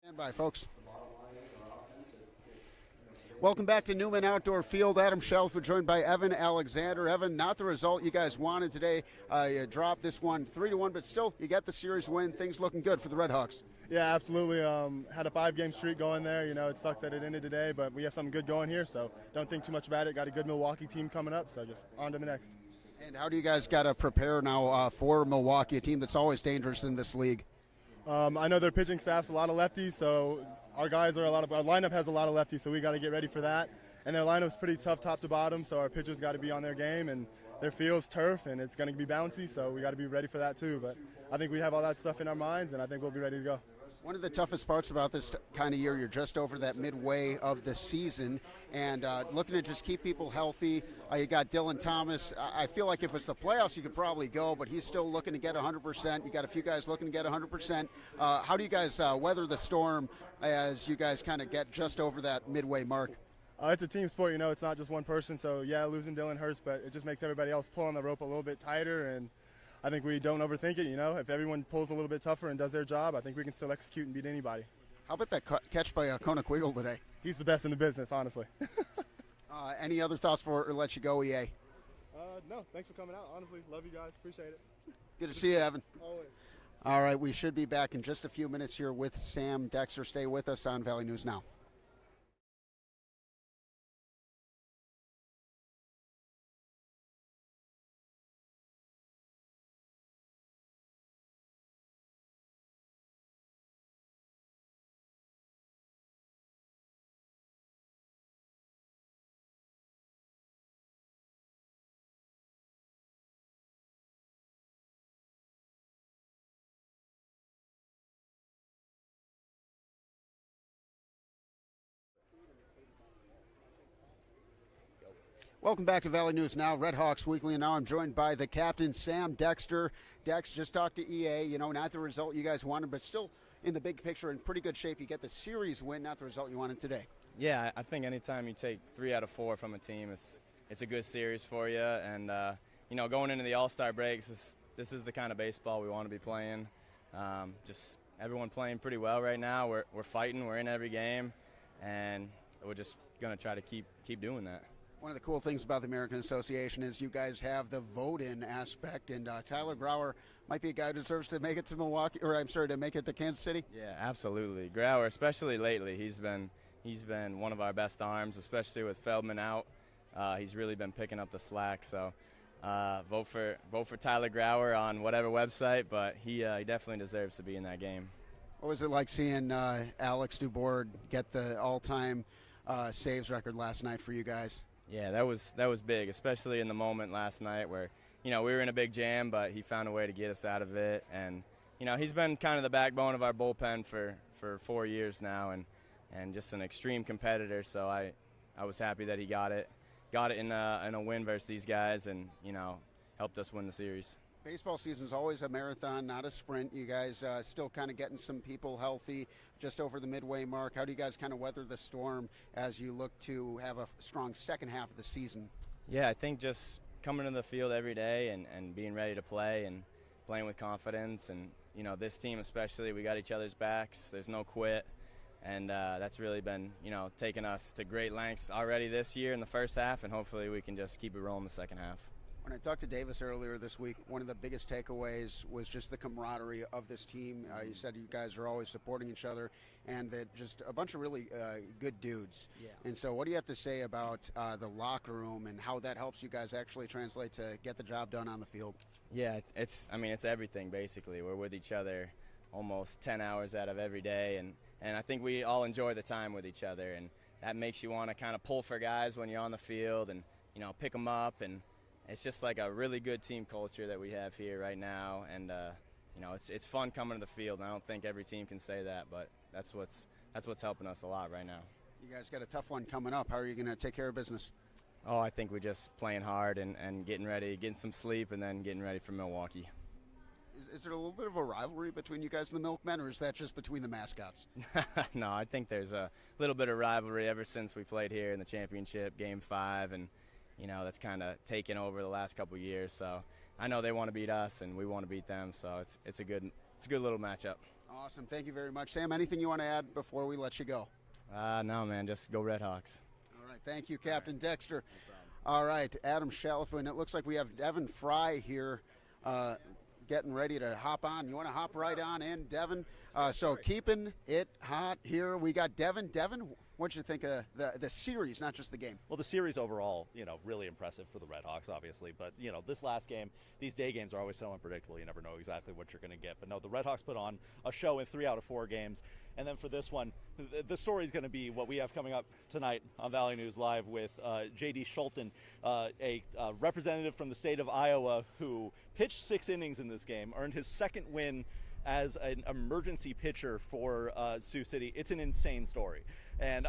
Stand by, folks. Welcome back to Newman Outdoor Field. Adam Shelford joined by Evan Alexander. Evan, not the result you guys wanted today. You dropped this one 3-1, but still you got the series win. Things looking good for the RedHawks. Yeah, absolutely. Had a 5-game streak going there. You know, it sucks that it ended today, but we have something good going here, so don't think too much about it. Got a good Milwaukee team coming up, so just on to the next. And how do you guys got to prepare now for Milwaukee, a team that's always dangerous in this league? I know their pitching staff's a lot of lefties, so our lineup has a lot of lefties, so we got to get ready for that. And their lineup's pretty tough top to bottom, so our pitchers got to be on their game, and their field's turf, and it's going to be bouncy, so we got to be ready for that too. But I think we have all that stuff in our minds, and I think we'll be ready to go. One of the toughest parts about this kind of year, you're just over that midway of the season, and looking to just keep people healthy. You got Dylan Thomas. I feel like if it's the playoffs, you could probably go, but he's still looking to get 100%. You got a few guys looking to get 100%. How do you guys weather the storm as you guys kind of get just over that midway mark? It's a team sport, you know. It's not just one person, so yeah, losing Dylan hurts, but it just makes everybody else pull on the rope a little bit tighter, and I think we don't overthink it, you know. If everyone pulls a little bit tougher and does their job, I think we can still execute and beat anybody. How about that catch by Koenig-Weigel today? He's the best in the business, honestly. Any other thoughts before we let you go, EA? No, thanks for coming out. Honestly, love you guys. Appreciate it. Good to see you, Evan. Always. All right, we should be back in just a few minutes here with Sam Dexter. Stay with us on Valley News Now. Welcome back to Valley News Now, RedHawks Weekly, and now I'm joined by the captain, Sam Dexter. Dex, just talked to EA, you know, not the result you guys wanted, but still in the big picture in pretty good shape. You get the series win, not the result you wanted today. Yeah, I think anytime you take 3 out of 4 from a team, it's a good series for you. And, you know, going into the All-Star breaks, this is the kind of baseball we want to be playing. Just everyone playing pretty well right now. We're fighting. We're in every game. And we're just going to try to keep doing that. One of the cool things about the American Association is you guys have the vote-in aspect, and Tyler Grauer might be a guy who deserves to make it to to make it to Kansas City. Yeah, absolutely. Grauer, especially lately, he's been one of our best arms, especially with Feldman out. He's really been picking up the slack. So vote for Tyler Grauer on whatever website, but he definitely deserves to be in that game. What was it like seeing Alex Dubourg get the all-time saves record last night for you guys? Yeah, that was big, especially in the moment last night where, you know, we were in a big jam, but he found a way to get us out of it. And, you know, he's been kind of the backbone of our bullpen for 4 years now, and just an extreme competitor. So I was happy that he got it in a win versus these guys, and, you know, helped us win the series. Baseball season is always a marathon, not a sprint. You guys still kind of getting some people healthy just over the midway mark. How do you guys kind of weather the storm as you look to have a strong second half of the season? Yeah, I think just coming to the field every day and being ready to play and playing with confidence. And, you know, this team especially, we got each other's backs. There's no quit. And that's really been, you know, taking us to great lengths already this year in the first half, and hopefully we can just keep it rolling the second half. When I talked to Davis earlier this week, one of the biggest takeaways was just the camaraderie of this team. You said you guys are always supporting each other, and that just a bunch of really good dudes. Yeah. And so what do you have to say about the locker room and how that helps you guys actually translate to get the job done on the field? Yeah, it's everything basically. We're with each other almost 10 hours out of every day, and I think we all enjoy the time with each other, and that makes you want to kind of pull for guys when you're on the field and, you know, pick them up. And it's just like a really good team culture that we have here right now, and you know, it's fun coming to the field. And I don't think every team can say that, but that's what's helping us a lot right now. You guys got a tough one coming up. How are you going to take care of business? Oh, I think we're just playing hard and getting ready, getting some sleep, and then getting ready for Milwaukee. Is there a little bit of a rivalry between you guys and the Milkmen, or is that just between the mascots? No, I think there's a little bit of rivalry ever since we played here in the championship, Game 5, and, you know, that's kind of taken over the last couple of years. So I know they want to beat us, and we want to beat them. So it's a good little matchup. Awesome. Thank you very much. Sam, anything you want to add before we let you go? No, man, just go RedHawks. All right. Thank you, Captain Dexter. All right, Adam Shalafou, and it looks like we have Devin Fry here getting ready to hop on. You want to hop right on in, Devin? So keeping it hot here. We got Devin. Devin, what'd you think of the series, not just the game? Well, the series overall, really impressive for the RedHawks, obviously. But, this last game, these day games are always so unpredictable. You never know exactly what you're going to get. But, no, the RedHawks put on a show in 3 out of 4 games. And then for this one, the story is going to be what we have coming up tonight on Valley News Live with J.D. Schulten, a representative from the state of Iowa who pitched 6 innings in this game, earned his second win as an emergency pitcher for Sioux City. It's an insane story. And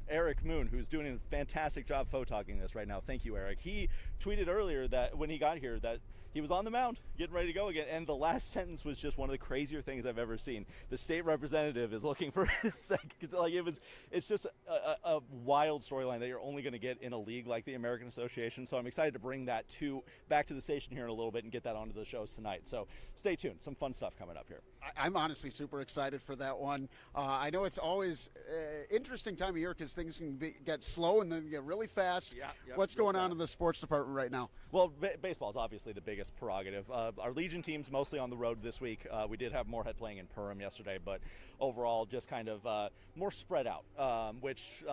Eric Moon, who's doing a fantastic job photogging this right now, thank you, Eric. He tweeted earlier that when he got here that he was on the mound, getting ready to go again, and the last sentence was just one of the crazier things I've ever seen. The state representative is looking for his second. It's just a wild storyline that you're only going to get in a league like the American Association. So I'm excited to bring that back to the station here in a little bit and get that onto the shows tonight. So stay tuned. Some fun stuff coming up here. I'm honestly super excited for that one. I know it's always interesting time of year because things can get slow and then get really fast. What's going on in the sports department right now? Well, baseball is obviously the biggest prerogative. Our Legion team's mostly on the road this week. We did have Moorhead playing in Perham yesterday, but overall just kind of more spread out, which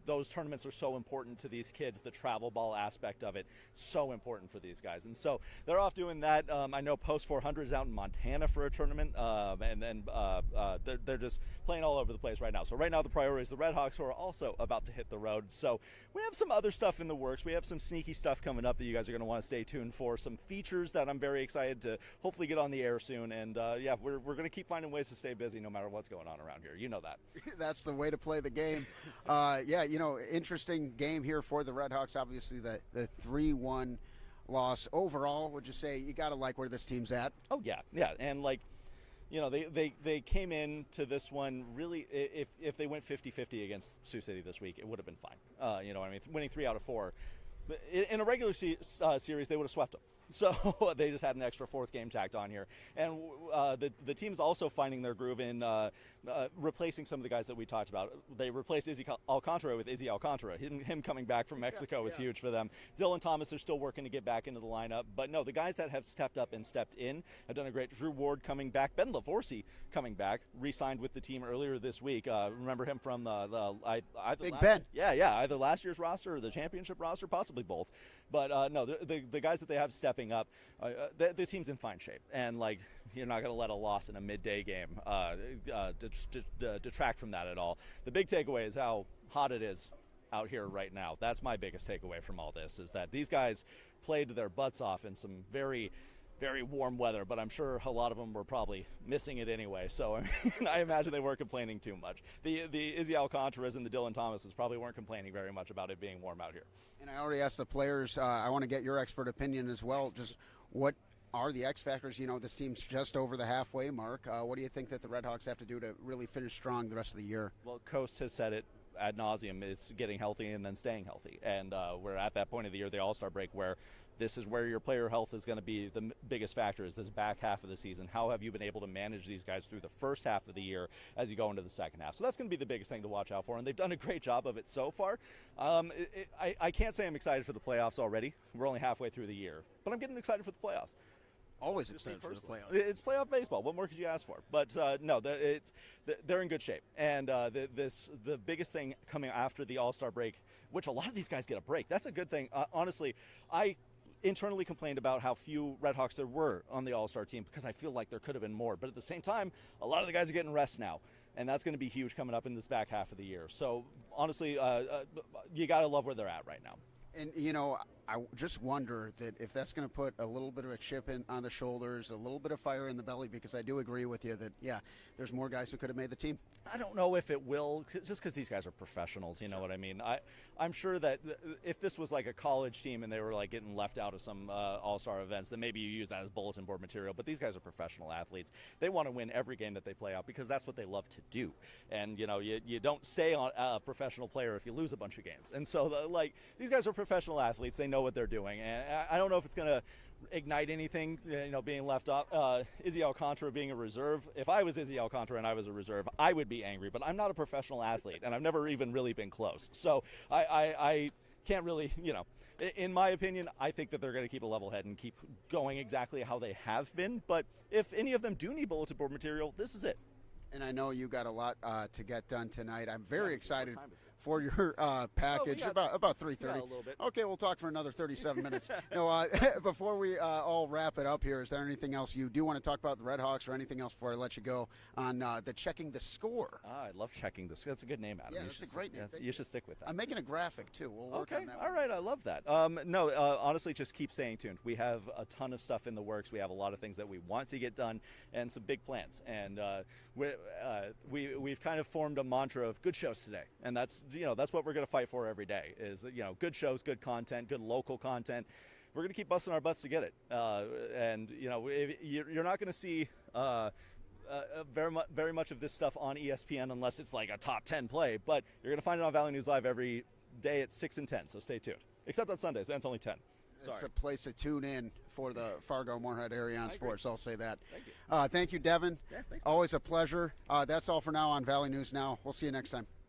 those tournaments are so important to these kids. The travel ball aspect of it, so important for these guys. And so they're off doing that. I know Post 400 is out in Montana for a tournament, and then they're just playing all over the place right now. So right now the priority is the RedHawks, who are also about to hit the road. So we have some other stuff in the works. We have some sneaky stuff coming up that you guys are going to want to stay tuned for. Some features that I'm very excited to hopefully get on the air soon. And we're going to keep finding ways to stay busy no matter what's going on around here. You know that. That's the way to play the game. Interesting game here for the RedHawks. Obviously the 3-1 loss. Overall, would you say you got to like where this team's at? Oh, yeah. And they came into this one really, if they went 50-50 against Sioux City this week, it would have been fine. Winning 3 out of 4. In a regular series, they would have swept them. So they just had an extra 4th game tacked on here. And the team's also finding their groove in replacing some of the guys that we talked about. They replaced Izzy Alcantara with Izzy Alcantara. Him coming back from Mexico was huge for them. Dylan Thomas, they're still working to get back into the lineup. But no, the guys that have stepped up and stepped in have done a great. Drew Ward coming back. Ben Lavorsi coming back. Re-signed with the team earlier this week. Remember him from Big Ben. Either last year's roster or the championship roster, possibly both. But no, the guys that they have stepping up, the team's in fine shape. And you're not going to let a loss in a midday game detract from that at all. The big takeaway is how hot it is out here right now. That's my biggest takeaway from all this, is that these guys played their butts off in some very, very warm weather, but I'm sure a lot of them were probably missing it anyway. So I imagine they weren't complaining too much. The Izzy Alcantaras and the Dylan Thomases probably weren't complaining very much about it being warm out here. And I already asked the players. I want to get your expert opinion as well. Just what are the X factors? This team's just over the halfway mark. What do you think that the RedHawks have to do to really finish strong the rest of the year? Well, Coast has said it ad nauseum. It's getting healthy and then staying healthy. And we're at that point of the year, the All-Star break, where this is where your player health is going to be the biggest factor, is this back half of the season. How have you been able to manage these guys through the first half of the year as you go into the second half? So that's going to be the biggest thing to watch out for, and they've done a great job of it so far. I can't say I'm excited for the playoffs already. We're only halfway through the year, but I'm getting excited for the playoffs. Always excited for the playoffs. It's playoff baseball. What more could you ask for? But no, they're in good shape. And the biggest thing coming after the All-Star break, which a lot of these guys get a break. That's a good thing. Honestly, I internally complained about how few RedHawks there were on the All-Star team because I feel like there could have been more. But at the same time, a lot of the guys are getting rest now. And that's going to be huge coming up in this back half of the year. So honestly, you got to love where they're at right now. And, I just wonder that if that's going to put a little bit of a chip on the shoulders, a little bit of fire in the belly, because I do agree with you that, there's more guys who could have made the team. I don't know if it will, just because these guys are professionals, you know what I mean? I'm sure that if this was like a college team and they were getting left out of some all-star events, then maybe you use that as bulletin board material. But these guys are professional athletes. They want to win every game that they play out because that's what they love to do. And, you don't stay on a professional player if you lose a bunch of games. And so, these guys are professional athletes. They know what they're doing. And I don't know if it's going to ignite anything, being left up. Izzy Alcantara being a reserve. If I was Izzy Alcantara and I was a reserve, I would be angry, but I'm not a professional athlete, and I've never even really been close. So I can't really, in my opinion, I think that they're going to keep a level head and keep going exactly how they have been. But if any of them do need bulletin board material, this is it. And I know you got a lot to get done tonight. I'm very excited for your package. About 3:30. Yeah, a little bit. Okay, we'll talk for another 37 minutes. No, before we all wrap it up here, is there anything else you do want to talk about the RedHawks or anything else before I let you go on the checking the score? I love checking the score. That's a good name, Adam. Yeah, that's a great name. You should stick with that. I'm making a graphic too. We'll work on that. All right, I love that. No, honestly, just keep staying tuned. We have a ton of stuff in the works. We have a lot of things that we want to get done and some big plans. And we've kind of formed a mantra of good shows today, and that's what we're going to fight for every day. Is good shows, good content, good local content. We're going to keep busting our butts to get it. And you're not going to see very much of this stuff on ESPN unless it's like a top 10 play. But you're going to find it on Valley News Live every day at 6 and 10. So stay tuned. Except on Sundays, then it's only 10. It's a place to tune in for the Fargo-Moorhead area on sports. I'll say that. Thank you. Thank you, Devin. Yeah, thanks, always a pleasure. That's all for now on Valley News Now. We'll see you next time.